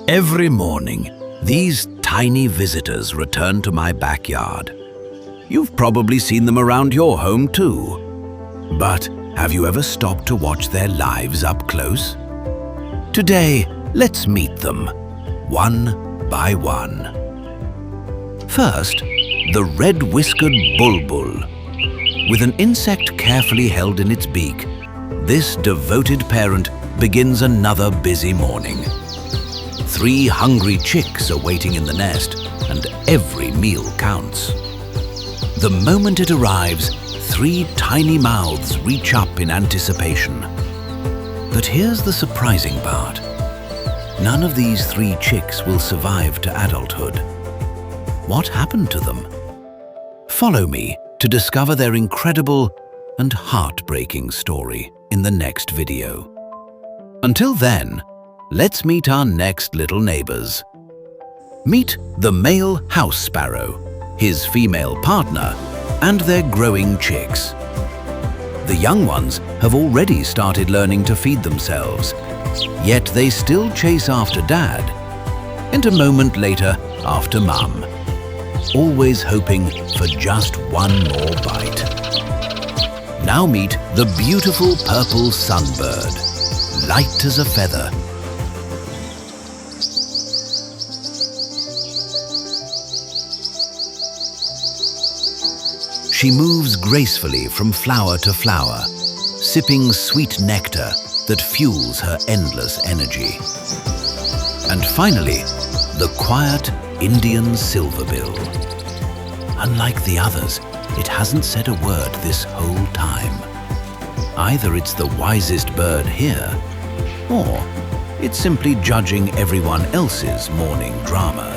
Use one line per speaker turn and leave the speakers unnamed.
Every morning, these tiny visitors return to my backyard. You've probably seen them around your home too. But have you ever stopped to watch their lives up close? Today, let's meet them, one by one. First, the Red-whiskered Bulbul. With an insect carefully held in its beak, this devoted parent begins another busy morning. 3 hungry chicks are waiting in the nest, and every meal counts. The moment it arrives, 3 tiny mouths reach up in anticipation. But here's the surprising part. None of these 3 chicks will survive to adulthood. What happened to them? Follow me to discover their incredible and heartbreaking story in the next video. Until then, let's meet our next little neighbors. Meet the male house sparrow, his female partner, and their growing chicks. The young ones have already started learning to feed themselves, yet they still chase after dad, and a moment later after mum, always hoping for just one more bite. Now meet the beautiful purple sunbird, light as a feather. She moves gracefully from flower to flower, sipping sweet nectar that fuels her endless energy. And finally, the quiet Indian Silverbill. Unlike the others, it hasn't said a word this whole time. Either it's the wisest bird here, or it's simply judging everyone else's morning drama.